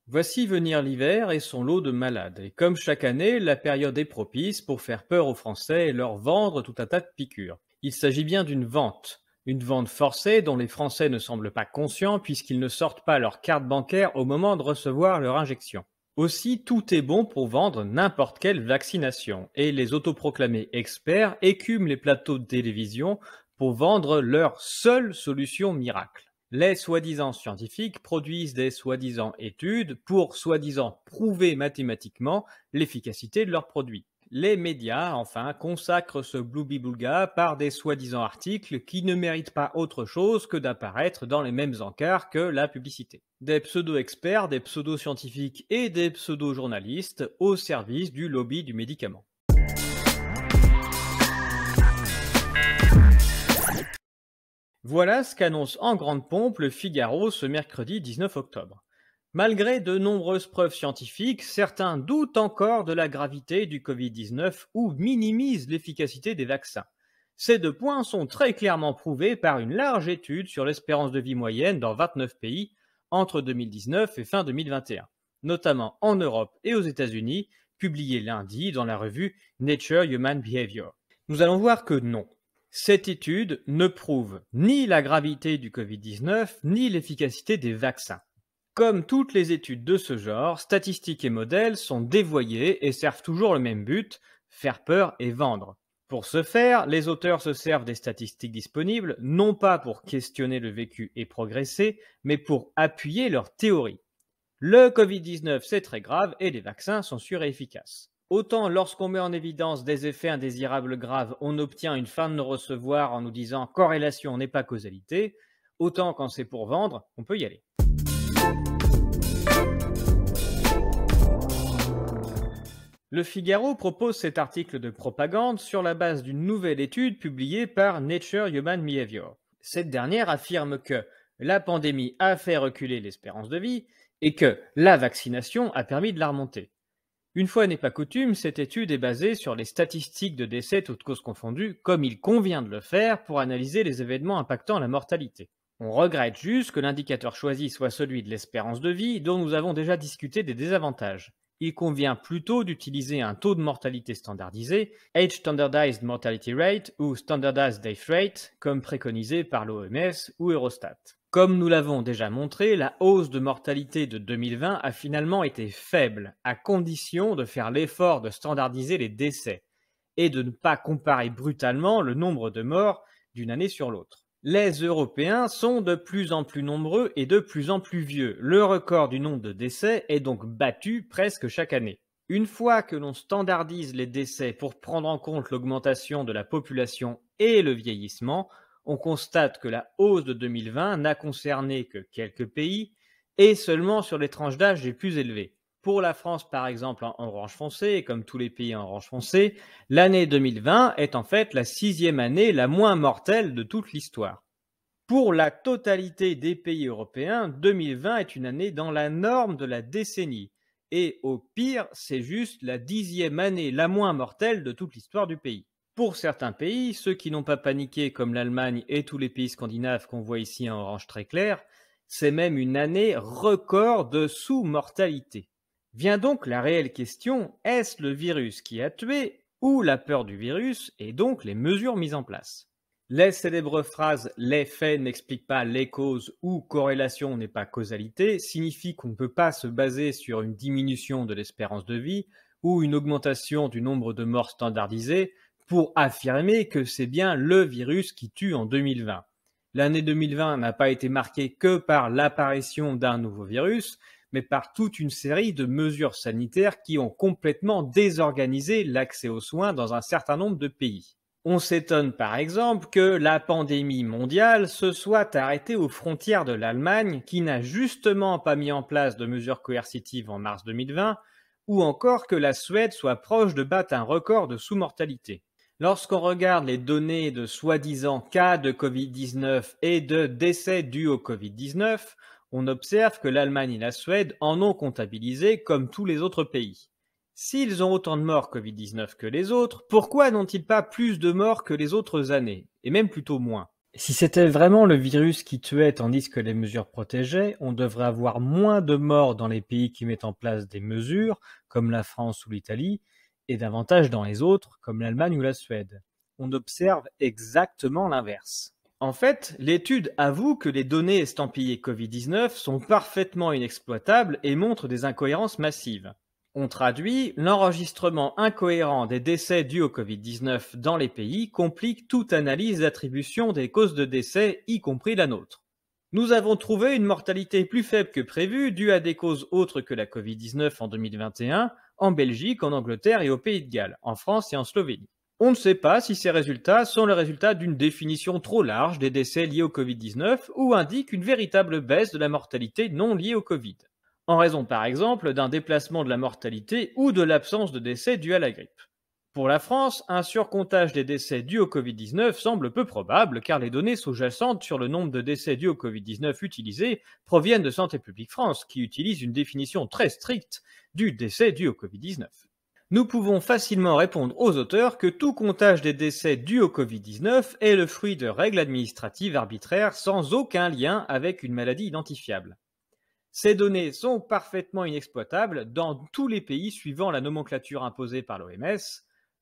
Voici venir l'hiver et son lot de malades. Et comme chaque année, la période est propice pour faire peur aux Français et leur vendre tout un tas de piqûres. Il s'agit bien d'une vente. Une vente forcée dont les Français ne semblent pas conscients puisqu'ils ne sortent pas leur carte bancaire au moment de recevoir leur injection. Aussi, tout est bon pour vendre n'importe quelle vaccination. Et les autoproclamés experts écument les plateaux de télévision pour vendre leur seule solution miracle. Les soi-disant scientifiques produisent des soi-disant études pour soi-disant prouver mathématiquement l'efficacité de leurs produits. Les médias, enfin, consacrent ce bloubi-boulga par des soi-disant articles qui ne méritent pas autre chose que d'apparaître dans les mêmes encarts que la publicité. Des pseudo-experts, des pseudo-scientifiques et des pseudo-journalistes au service du lobby du médicament. Voilà ce qu'annonce en grande pompe le Figaro ce mercredi 19 octobre. Malgré de nombreuses preuves scientifiques, certains doutent encore de la gravité du Covid-19 ou minimisent l'efficacité des vaccins. Ces deux points sont très clairement prouvés par une large étude sur l'espérance de vie moyenne dans 29 pays entre 2019 et fin 2021, notamment en Europe et aux États-Unis, publiée lundi dans la revue Nature Human Behavior. Nous allons voir que non. Cette étude ne prouve ni la gravité du Covid-19 ni l'efficacité des vaccins. Comme toutes les études de ce genre, statistiques et modèles sont dévoyés et servent toujours le même but, faire peur et vendre. Pour ce faire, les auteurs se servent des statistiques disponibles, non pas pour questionner le vécu et progresser, mais pour appuyer leur théorie. Le Covid-19, c'est très grave et les vaccins sont sûrs et efficaces. Autant lorsqu'on met en évidence des effets indésirables graves, on obtient une fin de non-recevoir en nous disant corrélation n'est pas causalité, autant quand c'est pour vendre, on peut y aller. Le Figaro propose cet article de propagande sur la base d'une nouvelle étude publiée par Nature Human Behavior. Cette dernière affirme que la pandémie a fait reculer l'espérance de vie et que la vaccination a permis de la remonter. Une fois n'est pas coutume, cette étude est basée sur les statistiques de décès toutes causes confondues, comme il convient de le faire pour analyser les événements impactant la mortalité. On regrette juste que l'indicateur choisi soit celui de l'espérance de vie, dont nous avons déjà discuté des désavantages. Il convient plutôt d'utiliser un taux de mortalité standardisé, Age Standardized Mortality Rate ou Standardized Death Rate, comme préconisé par l'OMS ou Eurostat. Comme nous l'avons déjà montré, la hausse de mortalité de 2020 a finalement été faible, à condition de faire l'effort de standardiser les décès et de ne pas comparer brutalement le nombre de morts d'une année sur l'autre. Les Européens sont de plus en plus nombreux et de plus en plus vieux. Le record du nombre de décès est donc battu presque chaque année. Une fois que l'on standardise les décès pour prendre en compte l'augmentation de la population et le vieillissement, on constate que la hausse de 2020 n'a concerné que quelques pays et seulement sur les tranches d'âge les plus élevées. Pour la France, par exemple, en orange foncé, et comme tous les pays en orange foncé, l'année 2020 est en fait la 6e année la moins mortelle de toute l'histoire. Pour la totalité des pays européens, 2020 est une année dans la norme de la décennie. Et au pire, c'est juste la 10e année la moins mortelle de toute l'histoire du pays. Pour certains pays, ceux qui n'ont pas paniqué comme l'Allemagne et tous les pays scandinaves qu'on voit ici en orange très clair, c'est même une année record de sous-mortalité. Vient donc la réelle question, est-ce le virus qui a tué ou la peur du virus et donc les mesures mises en place? Les célèbres phrases « les faits n'expliquent pas les causes » ou « corrélation n'est pas causalité » signifient qu'on ne peut pas se baser sur une diminution de l'espérance de vie ou une augmentation du nombre de morts standardisées pour affirmer que c'est bien le virus qui tue en 2020. L'année 2020 n'a pas été marquée que par l'apparition d'un nouveau virus, mais par toute une série de mesures sanitaires qui ont complètement désorganisé l'accès aux soins dans un certain nombre de pays. On s'étonne par exemple que la pandémie mondiale se soit arrêtée aux frontières de l'Allemagne qui n'a justement pas mis en place de mesures coercitives en mars 2020, ou encore que la Suède soit proche de battre un record de sous-mortalité. Lorsqu'on regarde les données de soi-disant cas de Covid-19 et de décès dus au Covid-19, on observe que l'Allemagne et la Suède en ont comptabilisé comme tous les autres pays. S'ils ont autant de morts Covid-19 que les autres, pourquoi n'ont-ils pas plus de morts que les autres années, et même plutôt moins? Si c'était vraiment le virus qui tuait tandis que les mesures protégeaient, on devrait avoir moins de morts dans les pays qui mettent en place des mesures, comme la France ou l'Italie, et davantage dans les autres, comme l'Allemagne ou la Suède. On observe exactement l'inverse. En fait, l'étude avoue que les données estampillées Covid-19 sont parfaitement inexploitables et montrent des incohérences massives. On traduit, l'enregistrement incohérent des décès dus au Covid-19 dans les pays complique toute analyse d'attribution des causes de décès, y compris la nôtre. Nous avons trouvé une mortalité plus faible que prévu due à des causes autres que la Covid-19 en 2021, en Belgique, en Angleterre et au Pays de Galles, en France et en Slovénie. On ne sait pas si ces résultats sont le résultat d'une définition trop large des décès liés au Covid-19 ou indiquent une véritable baisse de la mortalité non liée au Covid, en raison par exemple d'un déplacement de la mortalité ou de l'absence de décès dû à la grippe. Pour la France, un surcomptage des décès dus au Covid-19 semble peu probable car les données sous-jacentes sur le nombre de décès dus au Covid-19 utilisés proviennent de Santé publique France qui utilise une définition très stricte du décès dû au Covid-19. Nous pouvons facilement répondre aux auteurs que tout comptage des décès dus au Covid-19 est le fruit de règles administratives arbitraires sans aucun lien avec une maladie identifiable. Ces données sont parfaitement inexploitables dans tous les pays suivant la nomenclature imposée par l'OMS,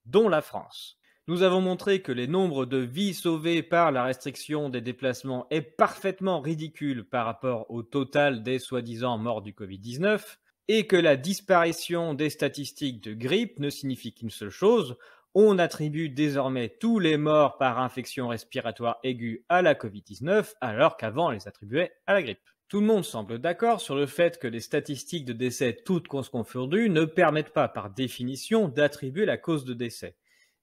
dont la France. Nous avons montré que les nombres de vies sauvées par la restriction des déplacements est parfaitement ridicule par rapport au total des soi-disant morts du Covid-19, et que la disparition des statistiques de grippe ne signifie qu'une seule chose, on attribue désormais tous les morts par infection respiratoire aiguë à la Covid-19 alors qu'avant on les attribuait à la grippe. Tout le monde semble d'accord sur le fait que les statistiques de décès toutes causes confondues ne permettent pas par définition d'attribuer la cause de décès,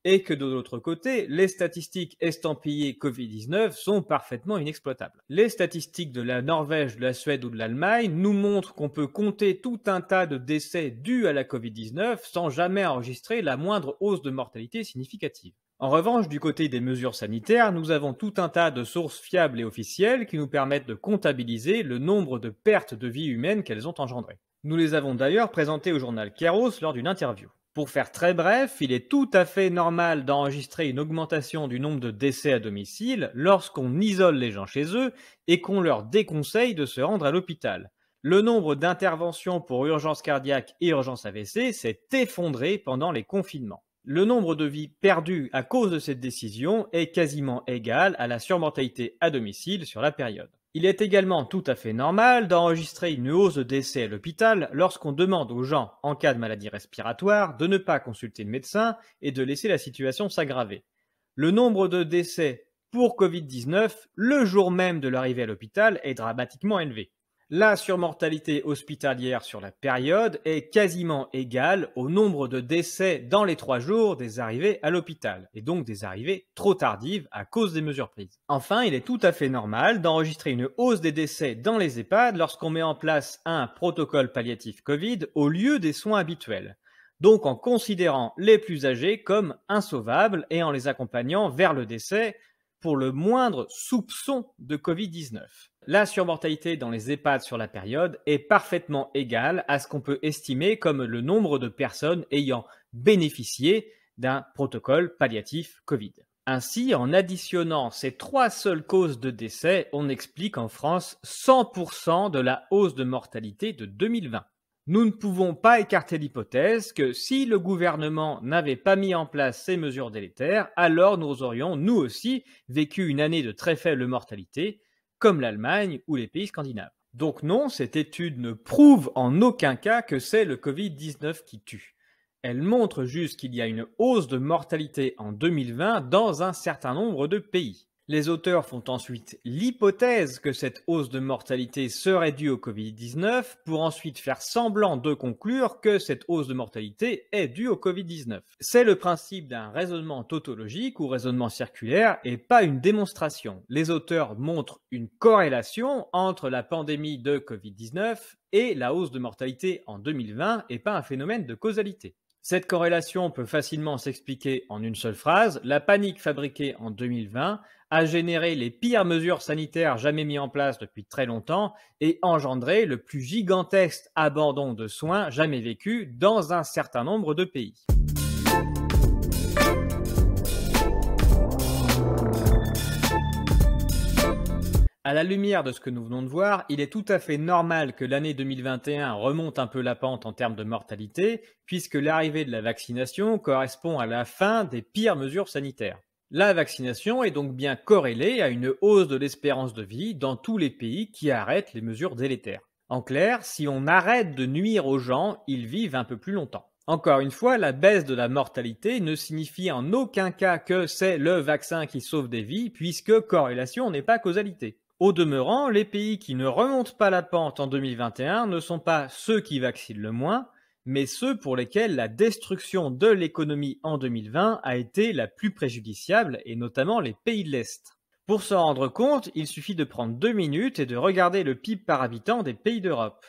et que de l'autre côté, les statistiques estampillées Covid-19 sont parfaitement inexploitables. Les statistiques de la Norvège, de la Suède ou de l'Allemagne nous montrent qu'on peut compter tout un tas de décès dus à la Covid-19 sans jamais enregistrer la moindre hausse de mortalité significative. En revanche, du côté des mesures sanitaires, nous avons tout un tas de sources fiables et officielles qui nous permettent de comptabiliser le nombre de pertes de vie humaines qu'elles ont engendrées. Nous les avons d'ailleurs présentées au journal Kairos lors d'une interview. Pour faire très bref, il est tout à fait normal d'enregistrer une augmentation du nombre de décès à domicile lorsqu'on isole les gens chez eux et qu'on leur déconseille de se rendre à l'hôpital. Le nombre d'interventions pour urgence cardiaque et urgence AVC s'est effondré pendant les confinements. Le nombre de vies perdues à cause de cette décision est quasiment égal à la surmortalité à domicile sur la période. Il est également tout à fait normal d'enregistrer une hausse de décès à l'hôpital lorsqu'on demande aux gens, en cas de maladie respiratoire, de ne pas consulter le médecin et de laisser la situation s'aggraver. Le nombre de décès pour Covid-19, le jour même de l'arrivée à l'hôpital, est dramatiquement élevé. La surmortalité hospitalière sur la période est quasiment égale au nombre de décès dans les 3 jours des arrivées à l'hôpital, et donc des arrivées trop tardives à cause des mesures prises. Enfin, il est tout à fait normal d'enregistrer une hausse des décès dans les EHPAD lorsqu'on met en place un protocole palliatif Covid au lieu des soins habituels, donc en considérant les plus âgés comme insauvables et en les accompagnant vers le décès pour le moindre soupçon de Covid-19. La surmortalité dans les EHPAD sur la période est parfaitement égale à ce qu'on peut estimer comme le nombre de personnes ayant bénéficié d'un protocole palliatif Covid. Ainsi, en additionnant ces 3 seules causes de décès, on explique en France 100% de la hausse de mortalité de 2020. Nous ne pouvons pas écarter l'hypothèse que si le gouvernement n'avait pas mis en place ces mesures délétères, alors nous aurions, nous aussi, vécu une année de très faible mortalité, comme l'Allemagne ou les pays scandinaves. Donc non, cette étude ne prouve en aucun cas que c'est le Covid-19 qui tue. Elle montre juste qu'il y a une hausse de mortalité en 2020 dans un certain nombre de pays. Les auteurs font ensuite l'hypothèse que cette hausse de mortalité serait due au Covid-19 pour ensuite faire semblant de conclure que cette hausse de mortalité est due au Covid-19. C'est le principe d'un raisonnement tautologique ou raisonnement circulaire et pas une démonstration. Les auteurs montrent une corrélation entre la pandémie de Covid-19 et la hausse de mortalité en 2020 et pas un phénomène de causalité. Cette corrélation peut facilement s'expliquer en une seule phrase. La panique fabriquée en 2020 a généré les pires mesures sanitaires jamais mises en place depuis très longtemps et engendré le plus gigantesque abandon de soins jamais vécu dans un certain nombre de pays. À la lumière de ce que nous venons de voir, il est tout à fait normal que l'année 2021 remonte un peu la pente en termes de mortalité, puisque l'arrivée de la vaccination correspond à la fin des pires mesures sanitaires. La vaccination est donc bien corrélée à une hausse de l'espérance de vie dans tous les pays qui arrêtent les mesures délétères. En clair, si on arrête de nuire aux gens, ils vivent un peu plus longtemps. Encore une fois, la baisse de la mortalité ne signifie en aucun cas que c'est le vaccin qui sauve des vies, puisque corrélation n'est pas causalité. Au demeurant, les pays qui ne remontent pas la pente en 2021 ne sont pas ceux qui vaccinent le moins, mais ceux pour lesquels la destruction de l'économie en 2020 a été la plus préjudiciable, et notamment les pays de l'Est. Pour s'en rendre compte, il suffit de prendre 2 minutes et de regarder le PIB par habitant des pays d'Europe.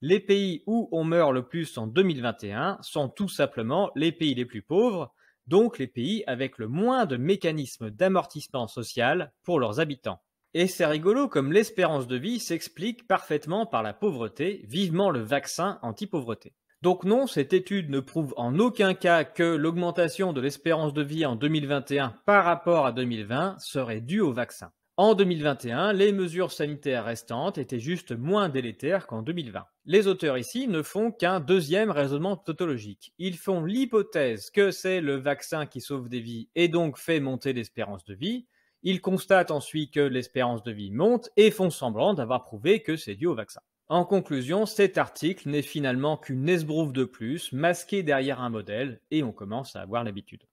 Les pays où on meurt le plus en 2021 sont tout simplement les pays les plus pauvres, donc les pays avec le moins de mécanismes d'amortissement social pour leurs habitants. Et c'est rigolo comme l'espérance de vie s'explique parfaitement par la pauvreté, vivement le vaccin anti-pauvreté. Donc non, cette étude ne prouve en aucun cas que l'augmentation de l'espérance de vie en 2021 par rapport à 2020 serait due au vaccin. En 2021, les mesures sanitaires restantes étaient juste moins délétères qu'en 2020. Les auteurs ici ne font qu'un deuxième raisonnement tautologique. Ils font l'hypothèse que c'est le vaccin qui sauve des vies et donc fait monter l'espérance de vie. Ils constatent ensuite que l'espérance de vie monte et font semblant d'avoir prouvé que c'est dû au vaccin. En conclusion, cet article n'est finalement qu'une esbrouffe de plus, masquée derrière un modèle, et on commence à avoir l'habitude.